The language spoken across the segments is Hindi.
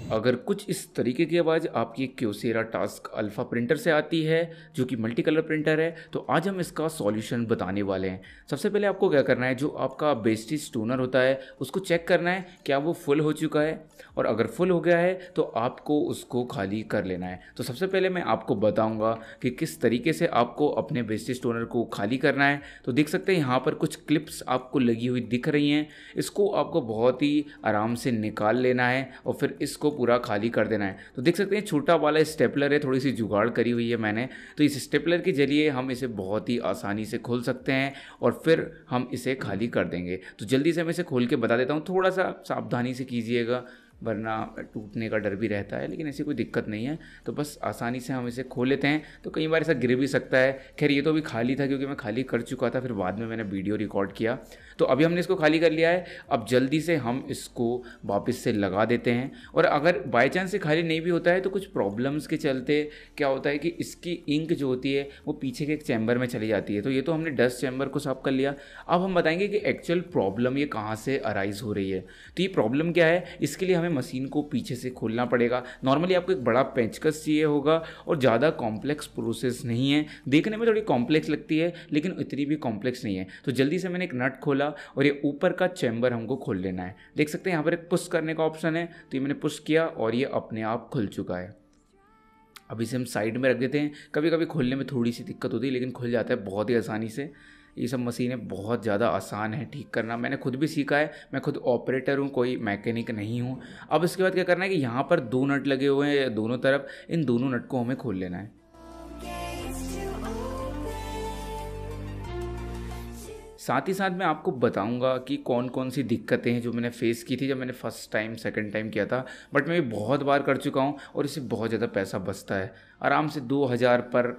अगर कुछ इस तरीके की आवाज़ आपकी क्योसेरा टास्क अल्फ़ा प्रिंटर से आती है जो कि मल्टी कलर प्रिंटर है, तो आज हम इसका सॉल्यूशन बताने वाले हैं। सबसे पहले आपको क्या करना है, जो आपका बेस्टेज टोनर होता है उसको चेक करना है क्या वो फुल हो चुका है, और अगर फुल हो गया है तो आपको उसको खाली कर लेना है। तो सबसे पहले मैं आपको बताऊंगा कि किस तरीके से आपको अपने बेस्टेज टोनर को खाली करना है। तो देख सकते हैं यहाँ पर कुछ क्लिप्स आपको लगी हुई दिख रही हैं, इसको आपको बहुत ही आराम से निकाल लेना है और फिर इसको पूरा खाली कर देना है। तो देख सकते हैं छोटा वाला स्टेपलर है, थोड़ी सी जुगाड़ करी हुई है मैंने, तो इस स्टेपलर के जरिए हम इसे बहुत ही आसानी से खोल सकते हैं और फिर हम इसे खाली कर देंगे। तो जल्दी से मैं इसे खोल के बता देता हूँ, थोड़ा सा सावधानी से कीजिएगा वरना टूटने का डर भी रहता है, लेकिन ऐसी कोई दिक्कत नहीं है। तो बस आसानी से हम इसे खोल लेते हैं। तो कई बार ऐसा गिर भी सकता है। खैर ये तो अभी खाली था क्योंकि मैं खाली कर चुका था, फिर बाद में मैंने वीडियो रिकॉर्ड किया। तो अभी हमने इसको खाली कर लिया है। अब जल्दी से हम इसको वापस से लगा देते हैं। और अगर बाई चांस से खाली नहीं भी होता है तो कुछ प्रॉब्लम्स के चलते क्या होता है कि इसकी इंक जो होती है वो पीछे के एक चैम्बर में चली जाती है। तो ये तो हमने डस्ट चैम्बर को साफ कर लिया। अब हम बताएंगे कि एक्चुअल प्रॉब्लम ये कहाँ से अराइज हो रही है। तो ये प्रॉब्लम क्या है, इसके लिए हमें मशीन को पीछे से खोलना पड़ेगा। नॉर्मली आपको एक बड़ा पेंचकस चाहिए होगा और ज़्यादा कॉम्प्लेक्स प्रोसेस नहीं है, देखने में थोड़ी कॉम्प्लेक्स लगती है लेकिन इतनी भी कॉम्प्लेक्स नहीं है। तो जल्दी से मैंने एक नट खोला और ये ऊपर का चैम्बर हमको खोल लेना है। देख सकते हैं यहाँ पर एक पुश करने का ऑप्शन है, तो ये मैंने पुश किया और ये अपने आप खुल चुका है। अब इसे हम साइड में रख देते हैं। कभी कभी खोलने में थोड़ी सी दिक्कत होती है लेकिन खुल जाता है बहुत ही आसानी से। ये सब मशीनें बहुत ज़्यादा आसान है ठीक करना, मैंने खुद भी सीखा है। मैं खुद ऑपरेटर हूँ, कोई मैकेनिक नहीं हूँ। अब इसके बाद क्या करना है कि यहाँ पर 2 नट लगे हुए हैं दोनों तरफ, इन दोनों नट को हमें खोल लेना है। साथ ही साथ मैं आपको बताऊंगा कि कौन कौन सी दिक्कतें हैं जो मैंने फेस की थी जब मैंने फर्स्ट टाइम सेकंड टाइम किया था, बट मैं बहुत बार कर चुका हूँ और इससे बहुत ज़्यादा पैसा बचता है। आराम से 2000 पर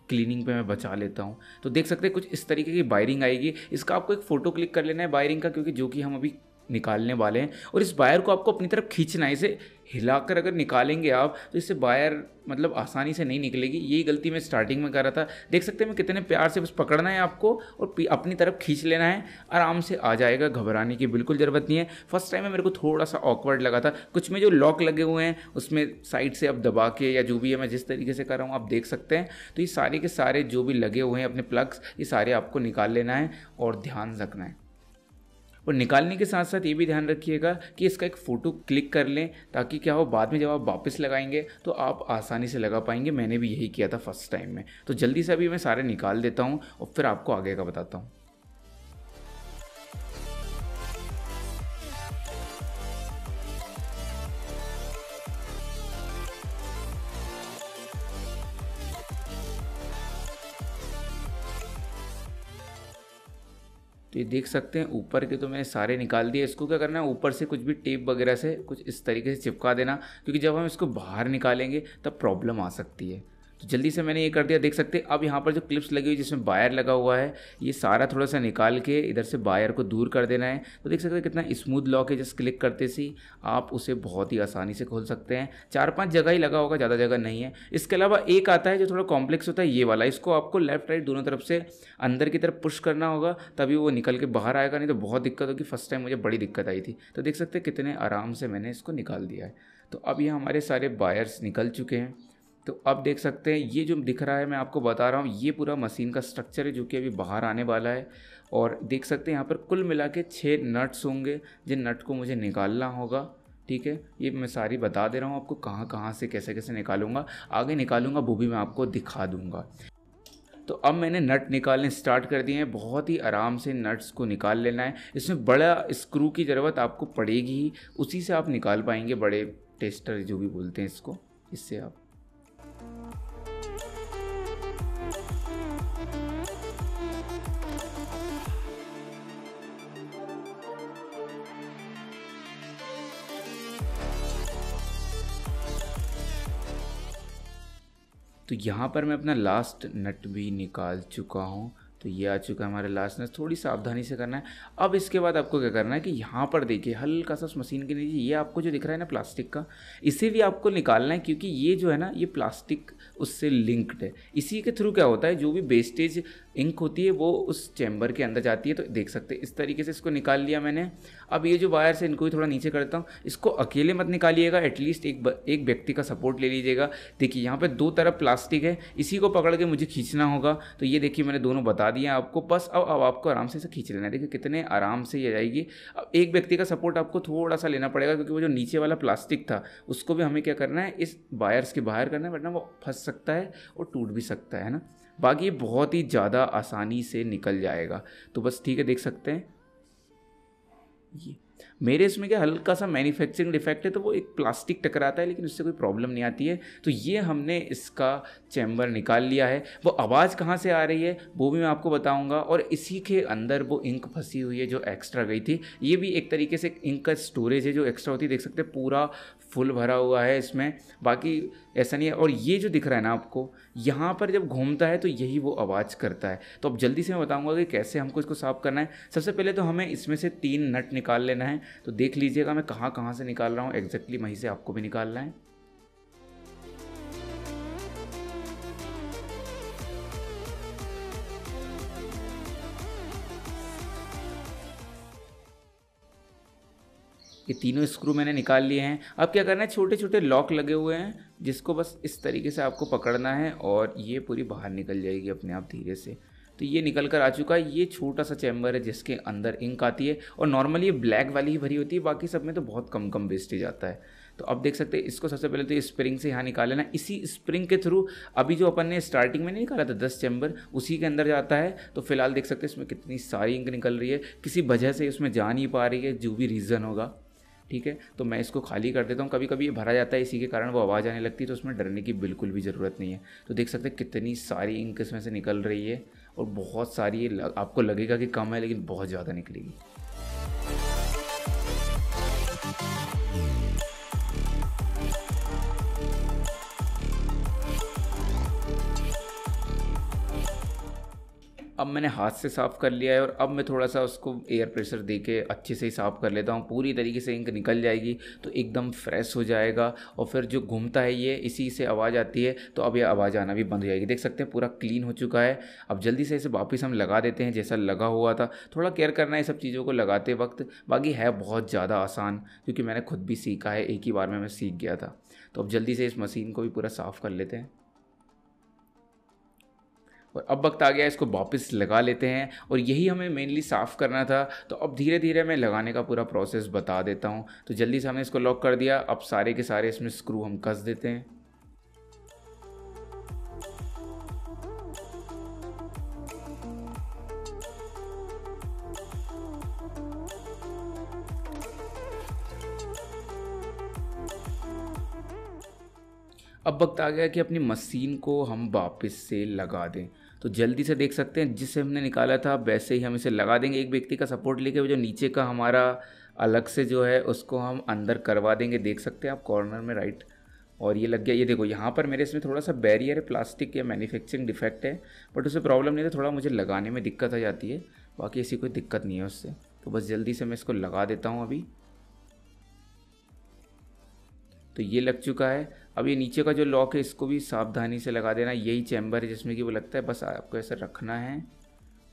क्लीनिंग पे मैं बचा लेता हूँ। तो देख सकते हैं कुछ इस तरीके की वायरिंग आएगी। इसका आपको एक फ़ोटो क्लिक कर लेना है वायरिंग का, क्योंकि जो कि हम अभी निकालने वाले हैं। और इस वायर को आपको अपनी तरफ खींचना है। इसे हिलाकर अगर निकालेंगे आप तो इससे वायर मतलब आसानी से नहीं निकलेगी। यही गलती मैं स्टार्टिंग में कर रहा था। देख सकते हैं मैं कितने प्यार से बस पकड़ना है आपको और अपनी तरफ खींच लेना है, आराम से आ जाएगा। घबराने की बिल्कुल ज़रूरत नहीं है। फर्स्ट टाइम में मेरे को थोड़ा सा ऑकवर्ड लगा था। कुछ में जो लॉक लगे हुए हैं उसमें साइड से अब दबा के या जो भी है, मैं जिस तरीके से कर रहा हूँ आप देख सकते हैं। तो ये सारे के सारे जो भी लगे हुए हैं अपने प्लग्स, ये सारे आपको निकाल लेना है और ध्यान रखना है। और निकालने के साथ साथ ये भी ध्यान रखिएगा कि इसका एक फ़ोटो क्लिक कर लें, ताकि क्या हो बाद में जब आप वापस लगाएंगे तो आप आसानी से लगा पाएंगे। मैंने भी यही किया था फर्स्ट टाइम में। तो जल्दी से अभी मैं सारे निकाल देता हूँ और फिर आपको आगे का बताता हूँ। तो ये देख सकते हैं ऊपर के तो मैंने सारे निकाल दिए। इसको क्या करना है, ऊपर से कुछ भी टेप वगैरह से कुछ इस तरीके से चिपका देना, क्योंकि जब हम इसको बाहर निकालेंगे तब प्रॉब्लम आ सकती है। तो जल्दी से मैंने ये कर दिया। देख सकते हैं अब यहाँ पर जो क्लिप्स लगी हुई जिसमें वायर लगा हुआ है, ये सारा थोड़ा सा निकाल के इधर से वायर को दूर कर देना है। तो देख सकते हैं कितना स्मूथ लॉक है, जस्ट क्लिक करते से आप उसे बहुत ही आसानी से खोल सकते हैं। 4-5 जगह ही लगा होगा, ज़्यादा जगह नहीं है। इसके अलावा एक आता है जो थोड़ा कॉम्प्लेक्स होता है, ये वाला। इसको आपको लेफ्ट राइट दोनों तरफ से अंदर की तरफ पुश करना होगा, तभी वो निकल के बाहर आएगा, नहीं तो बहुत दिक्कत होगी। फर्स्ट टाइम मुझे बड़ी दिक्कत आई थी। तो देख सकते हैं कितने आराम से मैंने इसको निकाल दिया है। तो अब ये हमारे सारे वायर्स निकल चुके हैं। तो अब देख सकते हैं ये जो दिख रहा है मैं आपको बता रहा हूँ, ये पूरा मशीन का स्ट्रक्चर है जो कि अभी बाहर आने वाला है। और देख सकते हैं यहाँ पर कुल मिला के 6 नट्स होंगे जिन नट को मुझे निकालना होगा। ठीक है, ये मैं सारी बता दे रहा हूँ आपको कहाँ कहाँ से कैसे कैसे निकालूंगा। आगे निकालूंगा वो भी मैं आपको दिखा दूंगा। तो अब मैंने नट निकालने स्टार्ट कर दिए हैं। बहुत ही आराम से नट्स को निकाल लेना है। इसमें बड़ा स्क्रू की ज़रूरत आपको पड़ेगी ही, उसी से आप निकाल पाएंगे, बड़े टेस्टर जो भी बोलते हैं इसको, इससे आप। तो यहाँ पर मैं अपना लास्ट नट भी निकाल चुका हूँ। तो ये आ चुका है हमारा लास्ट नट। थोड़ी सावधानी से करना है। अब इसके बाद आपको क्या करना है कि यहाँ पर देखिए हल्का सा मशीन के नीचे ये आपको जो दिख रहा है ना प्लास्टिक का, इसे भी आपको निकालना है, क्योंकि ये जो है ना ये प्लास्टिक उससे लिंक्ड है। इसी के थ्रू क्या होता है, जो भी वेस्टेज इंक होती है वो उस चैम्बर के अंदर जाती है। तो देख सकते हैं इस तरीके से इसको निकाल लिया मैंने। अब ये जो वायर है इनको भी थोड़ा नीचे करता हूँ। इसको अकेले मत निकालिएगा, एटलीस्ट एक व्यक्ति का सपोर्ट ले लीजिएगा। देखिए यहाँ पे दो तरफ प्लास्टिक है, इसी को पकड़ के मुझे खींचना होगा। तो ये देखिए मैंने दोनों बता दिए आपको। बस अब आपको आराम से इसे खींच लेना है। देखिए कितने आराम से ये जाएगी। अब एक व्यक्ति का सपोर्ट आपको थोड़ा सा लेना पड़ेगा, क्योंकि वो जो नीचे वाला प्लास्टिक था उसको भी हमें क्या करना है, इस वायर्स के बाहर करना है, वरना वो फंस सकता है और टूट भी सकता है ना। बाकी ये बहुत ही ज़्यादा आसानी से निकल जाएगा। तो बस ठीक है, देख सकते हैं ये मेरे इसमें क्या हल्का सा मैन्युफैक्चरिंग डिफेक्ट है, तो वो एक प्लास्टिक टकराता है, लेकिन उससे कोई प्रॉब्लम नहीं आती है। तो ये हमने इसका चैम्बर निकाल लिया है। वो आवाज़ कहाँ से आ रही है वो भी मैं आपको बताऊंगा, और इसी के अंदर वो इंक फंसी हुई है जो एक्स्ट्रा गई थी। ये भी एक तरीके से इंक का स्टोरेज है जो एक्स्ट्रा होती है। देख सकते हैं पूरा फुल भरा हुआ है इसमें, बाकी ऐसा नहीं है। और ये जो दिख रहा है ना आपको, यहाँ पर जब घूमता है तो यही वो आवाज़ करता है। तो अब जल्दी से मैं बताऊंगा कि कैसे हमको इसको साफ़ करना है। सबसे पहले तो हमें इसमें से 3 नट निकाल लेना है। तो देख लीजिएगा मैं कहाँ कहाँ से निकाल रहा हूँ एग्जैक्टली, वहीं से आपको भी निकालना है। ये तीनों स्क्रू मैंने निकाल लिए हैं। अब क्या करना है, छोटे छोटे लॉक लगे हुए हैं जिसको बस इस तरीके से आपको पकड़ना है और ये पूरी बाहर निकल जाएगी अपने आप धीरे से। तो ये निकल कर आ चुका है। ये छोटा सा चैम्बर है जिसके अंदर इंक आती है, और नॉर्मली ये ब्लैक वाली ही भरी होती है, बाकी सब में तो बहुत कम कम वेस्टेज आता है। तो अब देख सकते हैं इसको सबसे पहले तो स्प्रिंग से यहाँ निकाल लेना। इसी स्प्रिंग के थ्रू अभी जो अपन ने स्टार्टिंग में नहीं निकाला था 10 चैम्बर, उसी के अंदर जाता है। तो फिलहाल देख सकते हैं इसमें कितनी सारी इंक निकल रही है, किसी वजह से इसमें जा नहीं पा रही है, जो भी रीज़न होगा। ठीक है, तो मैं इसको खाली कर देता हूँ। कभी कभी ये भरा जाता है, इसी के कारण वो आवाज़ आने लगती है, तो उसमें डरने की बिल्कुल भी ज़रूरत नहीं है। तो देख सकते हैं कितनी सारी इंक इसमें से निकल रही है, और बहुत सारी आपको लगेगा कि कम है, लेकिन बहुत ज़्यादा निकलेगी। अब मैंने हाथ से साफ़ कर लिया है, और अब मैं थोड़ा सा उसको एयर प्रेशर दे के अच्छे से ही साफ़ कर लेता हूँ। पूरी तरीके से इंक निकल जाएगी तो एकदम फ्रेश हो जाएगा। और फिर जो घूमता है ये, इसी से आवाज़ आती है, तो अब ये आवाज़ आना भी बंद हो जाएगी। देख सकते हैं पूरा क्लीन हो चुका है। अब जल्दी से इसे वापस हम लगा देते हैं जैसा लगा हुआ था। थोड़ा केयर करना है सब चीज़ों को लगाते वक्त, बाकी है बहुत ज़्यादा आसान, क्योंकि मैंने खुद भी सीखा है, एक ही बार में मैं सीख गया था। तो अब जल्दी से इस मशीन को भी पूरा साफ़ कर लेते हैं। और अब वक्त आ गया इसको वापस लगा लेते हैं, और यही हमें मेनली साफ़ करना था। तो अब धीरे धीरे मैं लगाने का पूरा प्रोसेस बता देता हूँ। तो जल्दी से हमने इसको लॉक कर दिया। अब सारे के सारे इसमें स्क्रू हम कस देते हैं। अब वक्त आ गया कि अपनी मशीन को हम वापस से लगा दें। तो जल्दी से देख सकते हैं जिससे हमने निकाला था वैसे ही हम इसे लगा देंगे। एक व्यक्ति का सपोर्ट लेके वो जो नीचे का हमारा अलग से जो है उसको हम अंदर करवा देंगे। देख सकते हैं आप कॉर्नर में राइट, और ये लग गया। ये देखो यहाँ पर मेरे इसमें थोड़ा सा बैरियर है, प्लास्टिक या मैन्युफैक्चरिंग डिफेक्ट है, बट उससे प्रॉब्लम नहीं है। थोड़ा मुझे लगाने में दिक्कत आ जाती है, बाकी ऐसी कोई दिक्कत नहीं है उससे। तो बस जल्दी से मैं इसको लगा देता हूँ अभी। तो ये लग चुका है। अब ये नीचे का जो लॉक है इसको भी सावधानी से लगा देना। यही चैम्बर है जिसमें कि वो लगता है, बस आपको ऐसा रखना है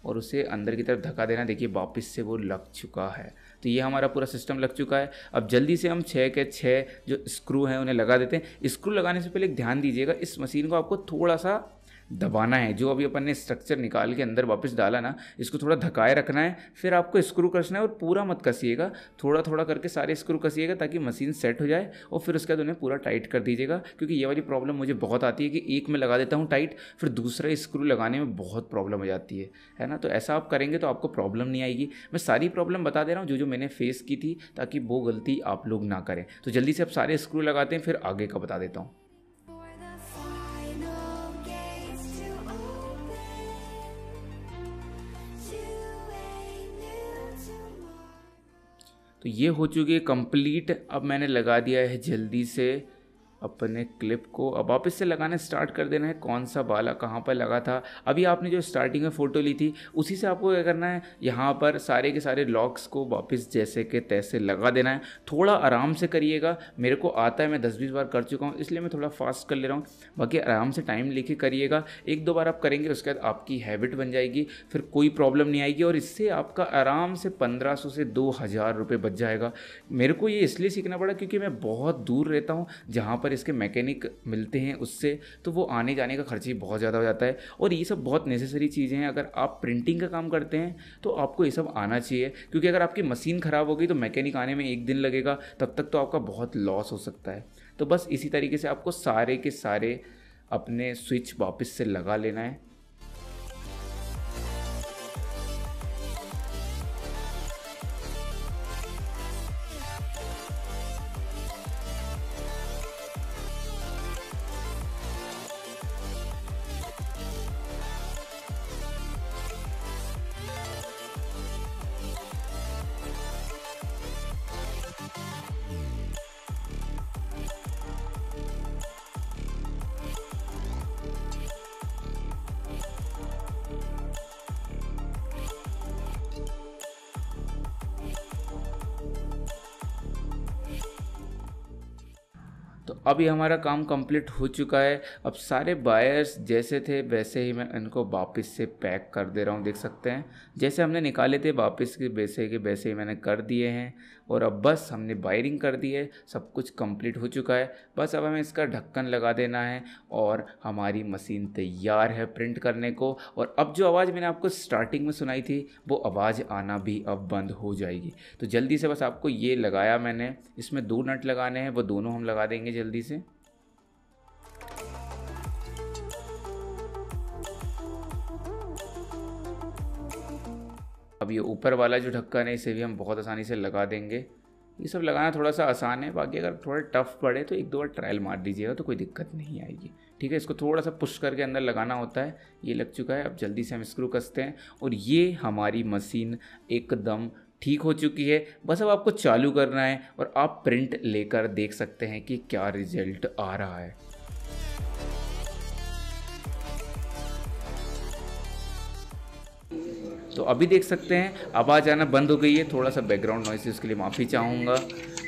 और उसे अंदर की तरफ धक्का देना। देखिए वापस से वो लग चुका है। तो ये हमारा पूरा सिस्टम लग चुका है। अब जल्दी से हम 6 के 6 जो स्क्रू हैं उन्हें लगा देते हैं। स्क्रू लगाने से पहले एक ध्यान दीजिएगा, इस मशीन को आपको थोड़ा सा दबाना है। जो अभी अपन ने स्ट्रक्चर निकाल के अंदर वापस डाला ना, इसको थोड़ा धकाए रखना है, फिर आपको स्क्रू कसना है। और पूरा मत कसिएगा, थोड़ा थोड़ा करके सारे स्क्रू कसिएगा ताकि मशीन सेट हो जाए। और फिर उसके बाद उन्हें पूरा टाइट कर दीजिएगा, क्योंकि ये वाली प्रॉब्लम मुझे बहुत आती है कि एक में लगा देता हूँ टाइट, फिर दूसरा स्क्रू लगाने में बहुत प्रॉब्लम हो जाती है ना। तो ऐसा आप करेंगे तो आपको प्रॉब्लम नहीं आएगी। मैं सारी प्रॉब्लम बता दे रहा हूँ जो जो मैंने फेस की थी, ताकि वो गलती आप लोग ना करें। तो जल्दी से आप सारे स्क्रू लगाते हैं, फिर आगे का बता देता हूँ। तो ये हो चुकी है कंप्लीट। अब मैंने लगा दिया है जल्दी से अपने क्लिप को अब वापस से लगाना स्टार्ट कर देना है। कौन सा वाला कहाँ पर लगा था, अभी आपने जो स्टार्टिंग में फ़ोटो ली थी उसी से आपको क्या करना है, यहाँ पर सारे के सारे लॉक्स को वापस जैसे के तैसे लगा देना है। थोड़ा आराम से करिएगा, मेरे को आता है, मैं 10-20 बार कर चुका हूँ इसलिए मैं थोड़ा फास्ट कर ले रहा हूँ। बाकी आराम से टाइम लेके करिएगा, 1-2 बार आप करेंगे उसके बाद आपकी हैबिट बन जाएगी, फिर कोई प्रॉब्लम नहीं आएगी और इससे आपका आराम से 1500 से 2000 रुपये बच जाएगा। मेरे को ये इसलिए सीखना पड़ा क्योंकि मैं बहुत दूर रहता हूँ जहाँ पर इसके मैकेनिक मिलते हैं उससे, तो वो आने जाने का खर्च ही बहुत ज़्यादा हो जाता है। और ये सब बहुत नेसेसरी चीज़ें हैं, अगर आप प्रिंटिंग का काम करते हैं तो आपको ये सब आना चाहिए, क्योंकि अगर आपकी मशीन ख़राब होगी तो मैकेनिक आने में 1 दिन लगेगा, तब तक तो आपका बहुत लॉस हो सकता है। तो बस इसी तरीके से आपको सारे के सारे अपने स्विच वापस से लगा लेना है। तो अभी हमारा काम कंप्लीट हो चुका है। अब सारे बायर्स जैसे थे वैसे ही मैं इनको वापस से पैक कर दे रहा हूँ, देख सकते हैं जैसे हमने निकाले थे वापस के वैसे ही मैंने कर दिए हैं। और अब बस हमने वायरिंग कर दी है, सब कुछ कंप्लीट हो चुका है। बस अब हमें इसका ढक्कन लगा देना है और हमारी मशीन तैयार है प्रिंट करने को। और अब जो आवाज़ मैंने आपको स्टार्टिंग में सुनाई थी वो आवाज़ आना भी अब बंद हो जाएगी। तो जल्दी से बस आपको ये लगाया मैंने, इसमें 2 नट लगाने हैं, वो दोनों हम लगा देंगे जल्दी से। अब ये ऊपर वाला जो ढक्कन है इसे भी हम बहुत आसानी से लगा देंगे। ये सब लगाना थोड़ा सा आसान है, बाकी अगर थोड़ा टफ पड़े तो 1-2 बार ट्रायल मार दीजिएगा तो कोई दिक्कत नहीं आएगी। ठीक है, इसको थोड़ा सा पुश करके अंदर लगाना होता है। ये लग चुका है, अब जल्दी से हम स्क्रू कसते हैं और ये हमारी मशीन एकदम ठीक हो चुकी है। बस अब आपको चालू करना है और आप प्रिंट लेकर देख सकते हैं कि क्या रिजल्ट आ रहा है। तो अभी देख सकते हैं आवाज़ आना बंद हो गई है, थोड़ा सा बैकग्राउंड नॉइस है उसके लिए माफ़ी चाहूँगा।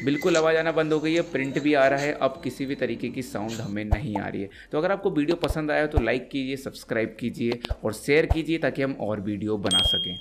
बिल्कुल आवाज़ आना बंद हो गई है, प्रिंट भी आ रहा है, अब किसी भी तरीके की साउंड हमें नहीं आ रही है। तो अगर आपको वीडियो पसंद आया तो लाइक कीजिए, सब्सक्राइब कीजिए और शेयर कीजिए ताकि हम और वीडियो बना सकें।